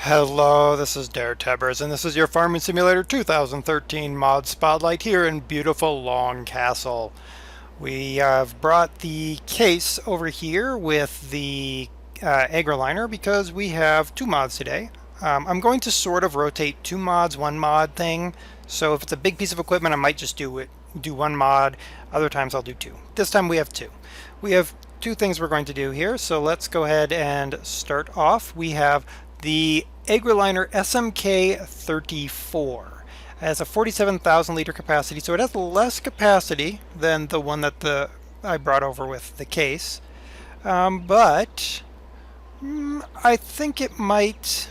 Hello, this is DerTebbers, and this is your Farming Simulator 2013 Mod Spotlight here in beautiful Long Castle. We have brought the case over here with the AgriLiner because we have two mods today. I'm going to sort of rotate two mods, one mod thing. So if it's a big piece of equipment, I might just do one mod. Other times I'll do two. This time we have two. We have two things we're going to do here. So let's go ahead and start off. We have the AgriLiner SMK34. It has a 47,000 liter capacity, so it has less capacity than the one that I brought over with the case. But I think it might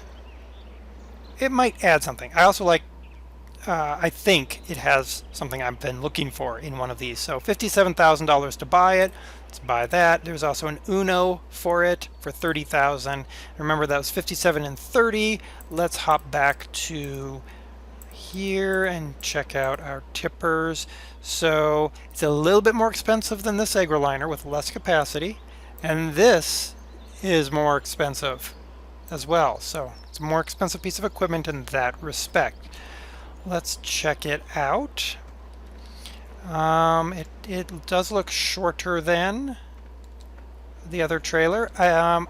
add something. I also like I think it has something I've been looking for in one of these. So $57,000 to buy it. Let's buy that. There's also an Uno for it for $30,000. Remember that was 57 and 30. Let's hop back to here and check out our tippers. So it's a little bit more expensive than this AgriLiner with less capacity, and this is more expensive as well. So it's a more expensive piece of equipment in that respect. Let's check it out. It does look shorter than the other trailer.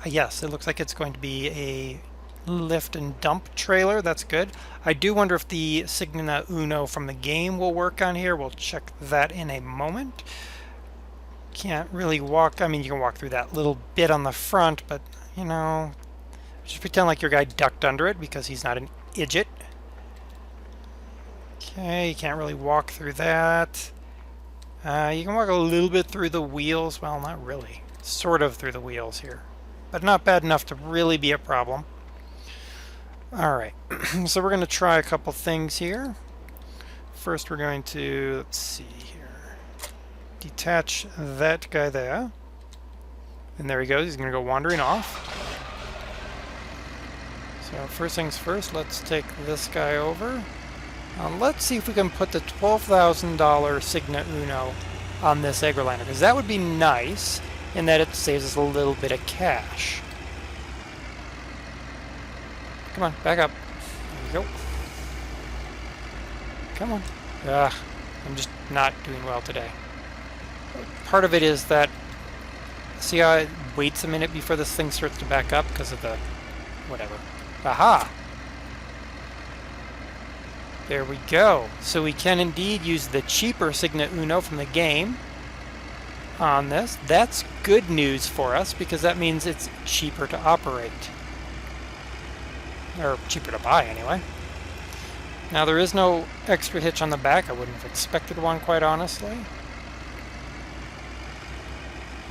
Yes, it looks like it's going to be a lift and dump trailer. That's good. I do wonder if the Signa Uno from the game will work on here. We'll check that in a moment. Can't really walk. I mean, you can walk through that little bit on the front, but, you know, just pretend like your guy ducked under it because he's not an idiot. Okay, you can't really walk through that. You can walk a little bit through the wheels. Well, not really. Sort of through the wheels here. But not bad enough to really be a problem. Alright, so we're going to try a couple things here. First we're going to, let's see here, detach that guy there. And there he goes. He's going to go wandering off. So first things first, let's take this guy over. Let's see if we can put the $12,000 Signa Uno on this AgriLiner, because that would be nice in that it saves us a little bit of cash. Come on, back up. There we go. Come on. Ugh, I'm just not doing well today. Part of it is that, see how it waits a minute before this thing starts to back up because of the whatever. Aha! There we go. So we can indeed use the cheaper Signa Uno from the game on this. That's good news for us because that means it's cheaper to operate. Or cheaper to buy anyway. Now there is no extra hitch on the back. I wouldn't have expected one, quite honestly.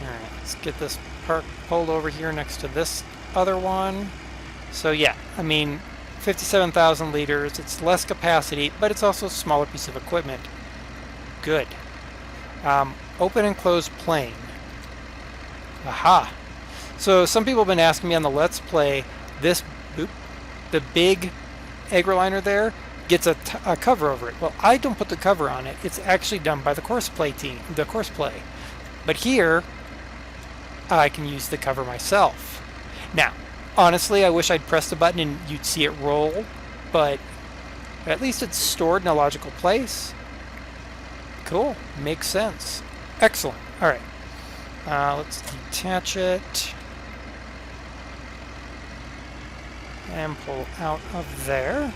Alright, let's get this part pulled over here next to this other one. So yeah, I mean, 57,000 liters, it's less capacity, but it's also a smaller piece of equipment. Good. Open and close plane. Aha! So some people have been asking me on the Let's Play, the big AgriLiner there gets a cover over it. Well, I don't put the cover on it. It's actually done by the Courseplay team, But here, I can use the cover myself. Now, honestly, I wish I'd pressed the button and you'd see it roll, but at least it's stored in a logical place. Cool. Makes sense. Excellent. Alright. Let's detach it and pull out of there.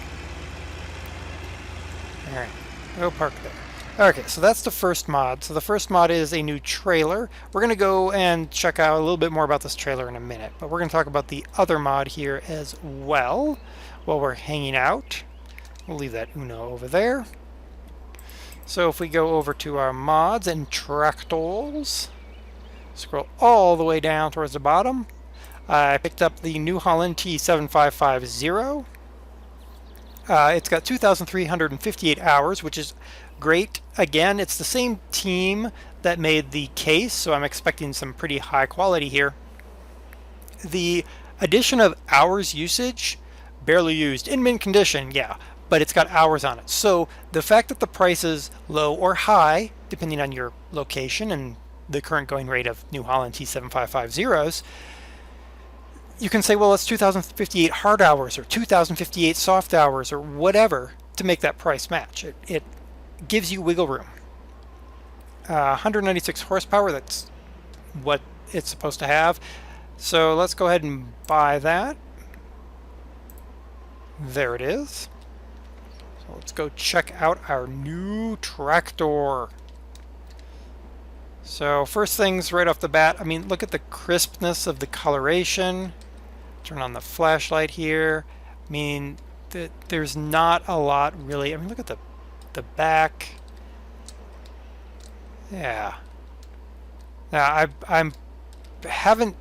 Alright. Go park there. Okay, so that's the first mod. So the first mod is a new trailer. We're going to go and check out a little bit more about this trailer in a minute, but we're going to talk about the other mod here as well while we're hanging out. We'll leave that Uno over there. So if we go over to our mods and tractors, scroll all the way down towards the bottom, I picked up the New Holland T7550. It's got 2,358 hours, which is great. Again, it's the same team that made the case, so I'm expecting some pretty high quality here. The addition of hours usage, barely used, in mint condition, yeah, but it's got hours on it. So the fact that the price is low or high, depending on your location and the current going rate of New Holland T7550s, you can say, well, it's 2,058 hard hours or 2,058 soft hours or whatever to make that price match. It gives you wiggle room. 196 horsepower, that's what it's supposed to have. So let's go ahead and buy that. There it is. So let's go check out our new tractor. So first things right off the bat, I mean, look at the crispness of the coloration. Turn on the flashlight here. I mean, there's not a lot really. I mean, look at the back. Yeah. Now I haven't.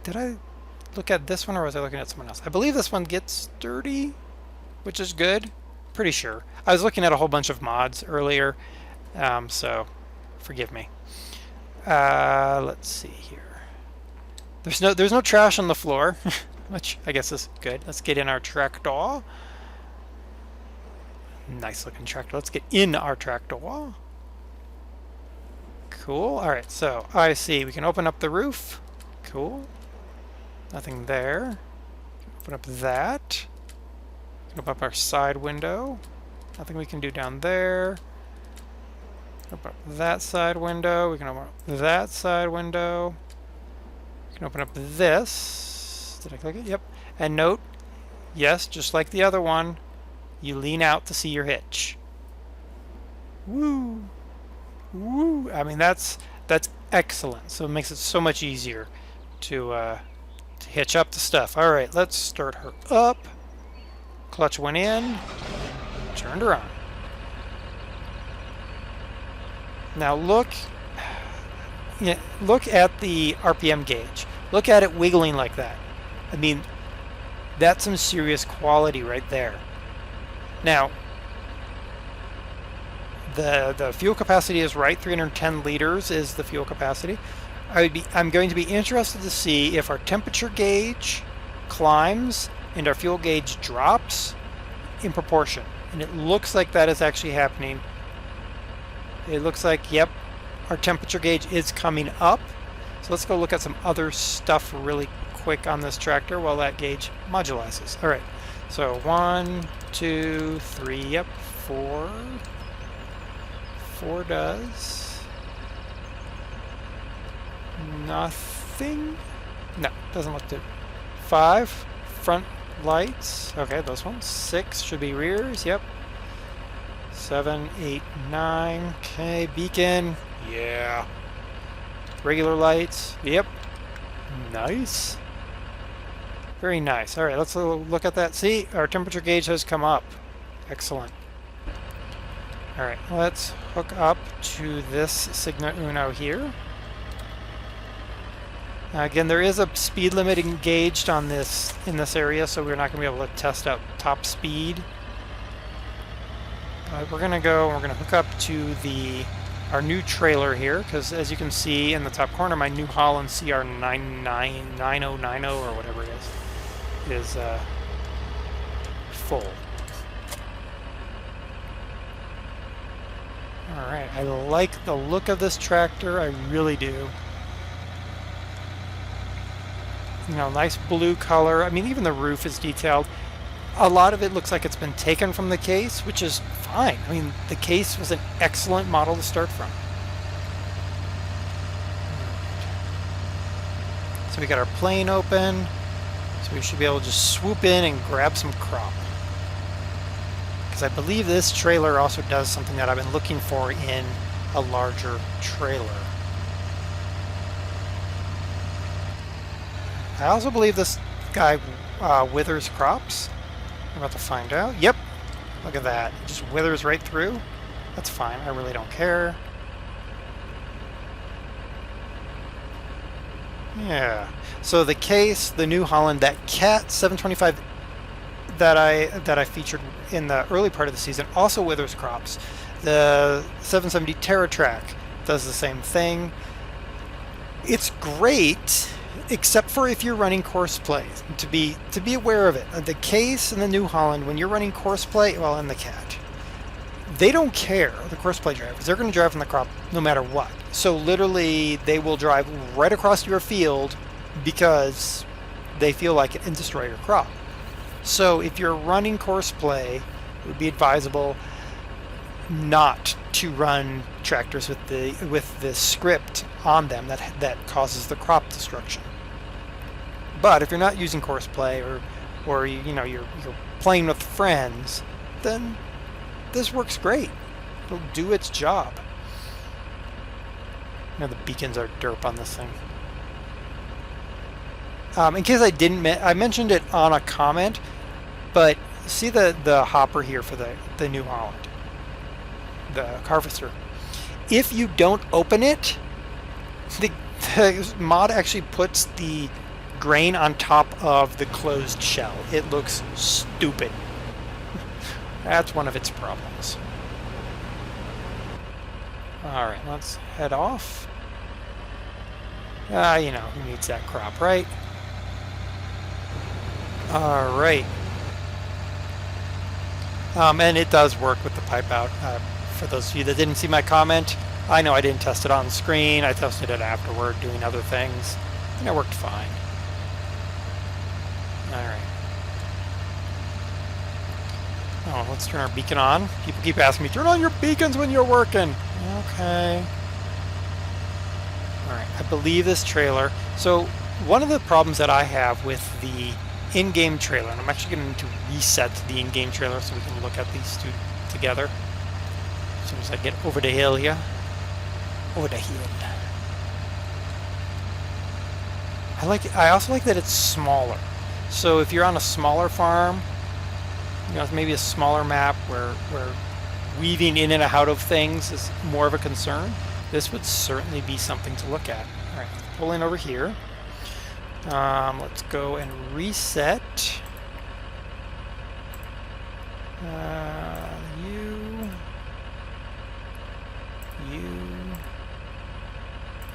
Did I look at this one or was I looking at someone else? I believe this one gets dirty, which is good. Pretty sure. I was looking at a whole bunch of mods earlier, so forgive me. Let's see here. There's no trash on the floor, which I guess is good. Let's get in our tractor. Nice looking tractor. Let's get in our tractor. Cool. All right, so I see we can open up the roof. Cool. Nothing there. Open up that. Open up our side window. Nothing we can do down there. Open up that side window. We can open up that side window. We can open up this. Did I click it? Yep. And note, yes, just like the other one, you lean out to see your hitch. Woo! Woo! I mean, that's excellent. So it makes it so much easier to hitch up the stuff. All right, let's start her up. Clutch went in. Turned her on. Now look at the RPM gauge. Look at it wiggling like that. I mean, that's some serious quality right there. Now, the fuel capacity is right. 310 liters is the fuel capacity. I'm going to be interested to see if our temperature gauge climbs and our fuel gauge drops in proportion. And it looks like that is actually happening. It looks like, yep, our temperature gauge is coming up. So let's go look at some other stuff really quick on this tractor while that gauge modulizes. All right, so 1, 2, 3, yep, 4. 4 does nothing. No, doesn't look good. 5, front lights. Okay, those ones. 6 should be rears. Yep. 7, 8, 9. Okay, beacon. Yeah. Regular lights. Yep. Nice. Very nice. All right, let's look at that. See, our temperature gauge has come up. Excellent. All right, let's hook up to this Sigma Uno here. Again, there is a speed limit engaged on this in this area, so we're not going to be able to test out top speed. We're going to go and we're going to hook up to our new trailer here, because as you can see in the top corner, my New Holland CR 9090 or whatever it is full. Alright, I like the look of this tractor, I really do. You know, nice blue color. I mean, even the roof is detailed. A lot of it looks like it's been taken from the case, which is fine. I mean, the case was an excellent model to start from. So we got our plane open, so we should be able to just swoop in and grab some crop. Because I believe this trailer also does something that I've been looking for in a larger trailer. I also believe this guy withers crops. I'm about to find out. Yep, look at that. It just withers right through. That's fine, I really don't care. Yeah, so the case, the New Holland, that Cat 725 that I featured in the early part of the season also withers crops. The 770 TerraTrack does the same thing. It's great, except for if you're running course play. To be aware of it. The case and the New Holland, when you're running course play, well, and the Cat, they don't care, the course play drivers. They're going to drive from the crop no matter what. So literally, they will drive right across your field because they feel like it and destroy your crop. So if you're running course play, it would be advisable not to run tractors with the script on them that causes the crop destruction. But if you're not using course play, or you're playing with friends, then this works great. It'll do its job. Now the beacons are derp on this thing. In case I didn't, I mentioned it on a comment, but see the hopper here for the New Holland, the harvester. If you don't open it, the mod actually puts the grain on top of the closed shell. It looks stupid. That's one of its problems. Alright, let's head off. Who needs that crop, right? Alright. And it does work with the pipe out. For those of you that didn't see my comment, I know I didn't test it on the screen. I tested it afterward doing other things, and it worked fine. Alright. Oh, let's turn our beacon on. People keep asking me, turn on your beacons when you're working. Okay. Alright, I believe this trailer. So, one of the problems that I have with the in-game trailer, and I'm actually going to reset the in-game trailer so we can look at these two together. As soon as I get over the hill here. Over the hill. I also like that it's smaller. So if you're on a smaller farm, maybe a smaller map where weaving in and out of things is more of a concern, this would certainly be something to look at. Alright, pull in over here. Let's go and reset. You,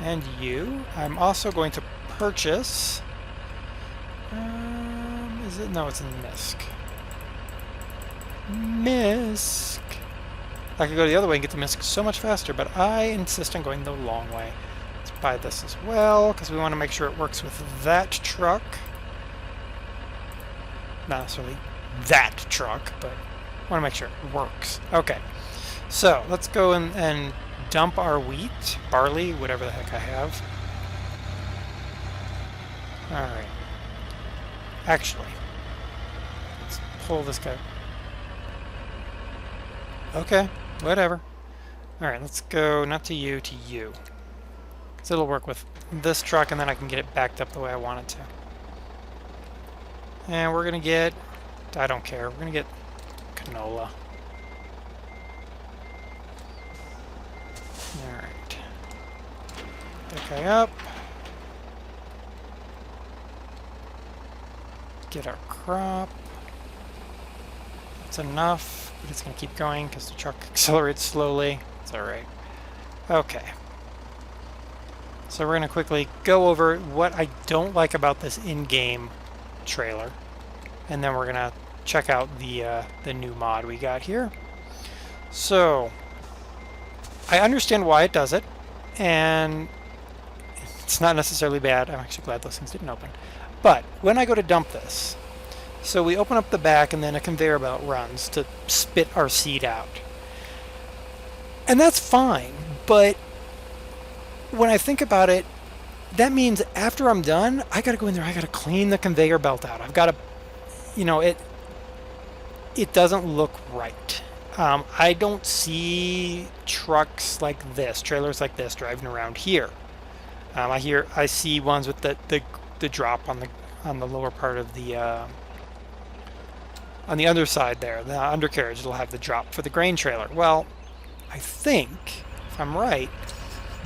and you. I'm also going to purchase. Is it? No, it's in MISC. MISC. I could go the other way and get to MISC so much faster, but I insist on going the long way. Let's buy this as well, because we want to make sure it works with that truck. Not necessarily that truck, but I want to make sure it works. Okay, so let's go and dump our wheat, barley, whatever the heck I have. Alright. Actually, let's pull this guy. Okay, whatever. Alright, let's go not to you, to you. Because it'll work with this truck, and then I can get it backed up the way I want it to. And we're going to get... I don't care. We're going to get canola. Alright. That guy up. Get our crop. That's enough, but it's going to keep going because the truck accelerates slowly. It's alright. Okay. So we're going to quickly go over what I don't like about this in-game trailer. And then we're going to check out the new mod we got here. So, I understand why it does it, and it's not necessarily bad. I'm actually glad those things didn't open. But when I go to dump this, so we open up the back and then a conveyor belt runs to spit our seed out. And that's fine, but when I think about it, that means after I'm done, I gotta go in there, I gotta clean the conveyor belt out. I've gotta, it doesn't look right. I don't see trucks like this, trailers like this driving around here. I see ones with the drop on the lower part of the on the underside there, the undercarriage. It'll have the drop for the grain trailer. Well, I think if I'm right,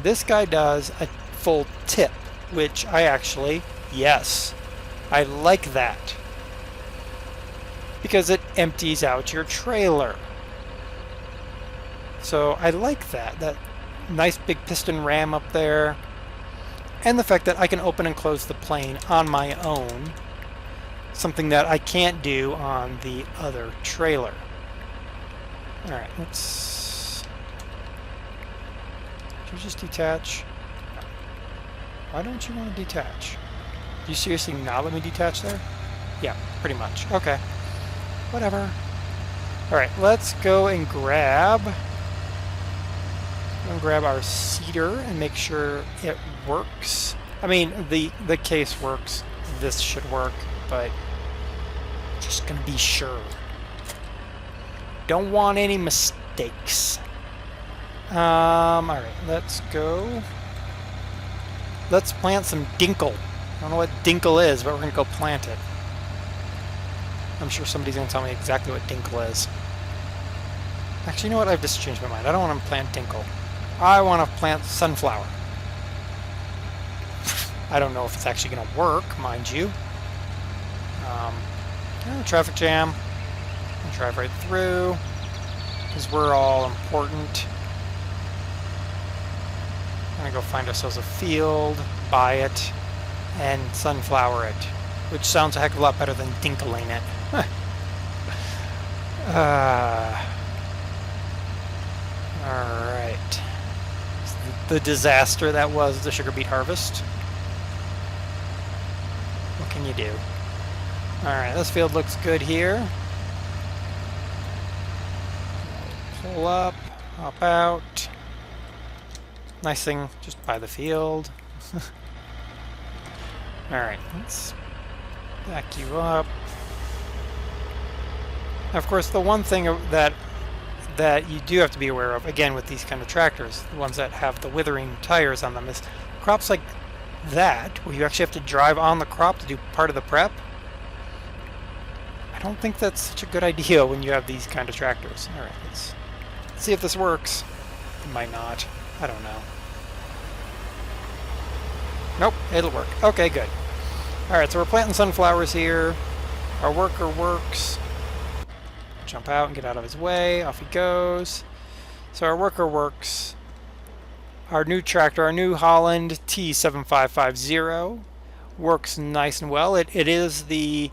this guy does a full tip, which I actually, yes, I like that because it empties out your trailer. So I like that nice big piston ram up there. And the fact that I can open and close the plane on my own, something that I can't do on the other trailer. Alright, let's... Did you just detach? Why don't you want to detach? You seriously not let me detach there? Yeah, pretty much. Okay. Whatever. Alright, let's go and grab our cedar and make sure it works. I mean, the case works. This should work, but just gonna be sure. Don't want any mistakes. Alright, let's go. Let's plant some dinkle. I don't know what dinkle is, but we're gonna go plant it. I'm sure somebody's gonna tell me exactly what dinkle is. Actually, you know what? I've just changed my mind. I don't want to plant dinkle. I want to plant sunflower. I don't know if it's actually going to work, mind you. Traffic jam. I'll drive right through, because we're all important. I'm going to go find ourselves a field, buy it, and sunflower it, which sounds a heck of a lot better than dinkling it. Alright. The disaster that was the sugar beet harvest. What can you do? Alright, this field looks good here. Pull up, hop out. Nice thing, just buy the field. Alright, let's back you up. Of course, the one thing that you do have to be aware of, again, with these kind of tractors, the ones that have the withering tires on them, is crops like that, where you actually have to drive on the crop to do part of the prep. I don't think that's such a good idea when you have these kind of tractors. Alright, let's see if this works. It might not. I don't know. Nope, it'll work. Okay, good. Alright, so we're planting sunflowers here. Our worker works. Jump out and get out of his way. Off he goes. So our worker works. Our new tractor, our New Holland T7550, works nice and well. It is the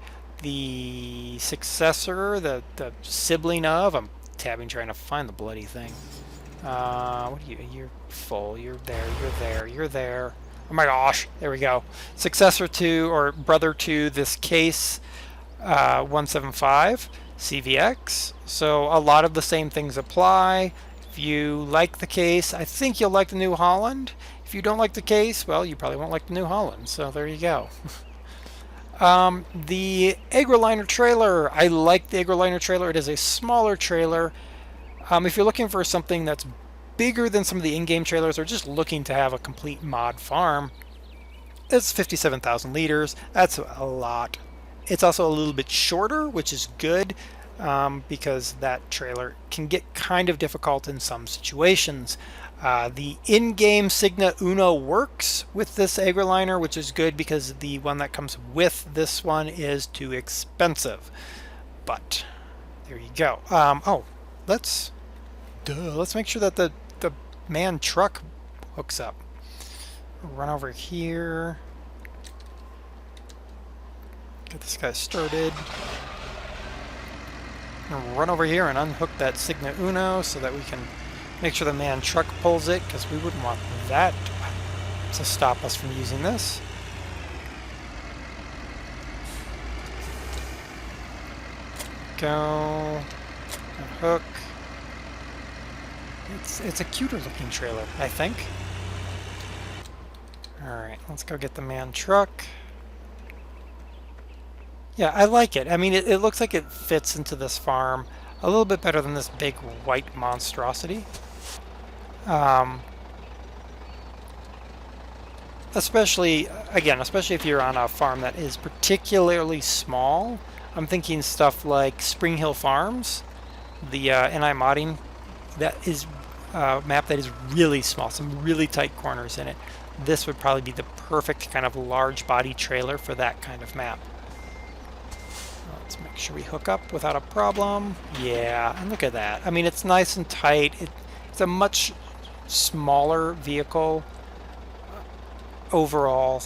successor, the sibling of. I'm tabbing trying to find the bloody thing. What are you? You're full. You're there. You're there. You're there. Oh my gosh! There we go. Successor to, or brother to, this case 175 CVX. So a lot of the same things apply. If you like the case, I think you'll like the New Holland. If you don't like the case, well, you probably won't like the New Holland. So there you go. The AgriLiner trailer. I like the AgriLiner trailer. It is a smaller trailer. If you're looking for something that's bigger than some of the in-game trailers, or just looking to have a complete mod farm, it's 57,000 liters. That's a lot. It's also a little bit shorter, which is good, because that trailer can get kind of difficult in some situations. The in-game Signa Uno works with this AgriLiner, which is good because the one that comes with this one is too expensive. But there you go. Let's make sure that the man truck hooks up. Run over here. Get this guy started. Run over here and unhook that Signa Uno so that we can make sure the man truck pulls it, because we wouldn't want that to stop us from using this. Go. Unhook. It's a cuter looking trailer, I think. Alright, let's go get the man truck. Yeah, I like it. I mean, it looks like it fits into this farm a little bit better than this big white monstrosity. Especially if you're on a farm that is particularly small. I'm thinking stuff like Spring Hill Farms, the NI modding, that is map that is really small, some really tight corners in it. This would probably be the perfect kind of large body trailer for that kind of map. Let's make sure we hook up without a problem. Yeah, and look at that. I mean, it's nice and tight. It's a much smaller vehicle overall.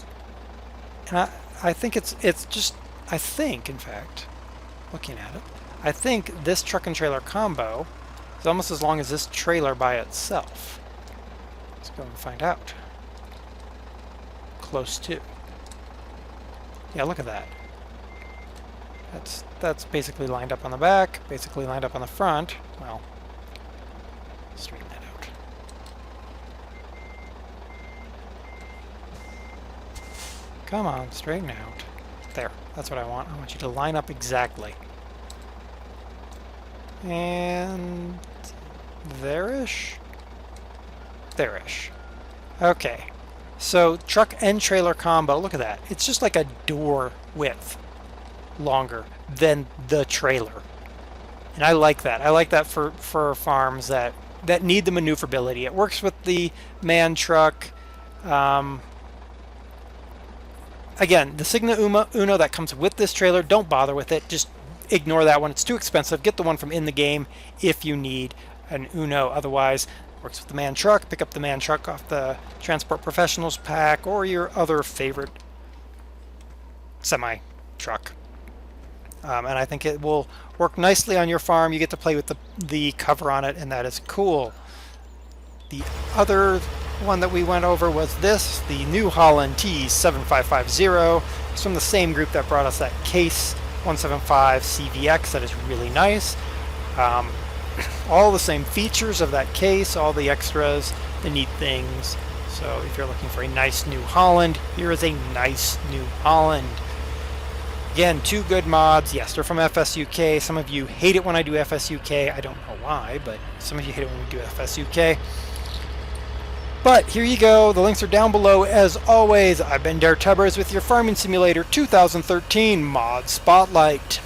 And I think it's just, I think, in fact, looking at it, I think this truck and trailer combo is almost as long as this trailer by itself. Let's go and find out. Close to. Yeah, look at that. That's basically lined up on the back, basically lined up on the front. Well, straighten that out. Come on, straighten out. There, that's what I want. I want you to line up exactly. And there-ish? There-ish. Okay. So truck and trailer combo, look at that. It's just like a door width longer than the trailer. And I like that. I like that for farms that need the maneuverability. It works with the man truck. Again, the Signa Uno that comes with this trailer, don't bother with it. Just ignore that one. It's too expensive. Get the one from in the game if you need an Uno. Otherwise, works with the man truck. Pick up the man truck off the Transport Professionals pack or your other favorite semi-truck. And I think it will work nicely on your farm. You get to play with the cover on it, and that is cool. The other one that we went over was this, the New Holland T7550. It's from the same group that brought us that Case 175 CVX. That is really nice. All the same features of that case, all the extras, the neat things. So if you're looking for a nice New Holland, here is a nice New Holland. Again, 2 good mods. Yes, they're from FSUK. Some of you hate it when I do FSUK. I don't know why, but some of you hate it when we do FSUK. But here you go. The links are down below as always. I've been DerTebbers with your Farming Simulator 2013 Mod Spotlight.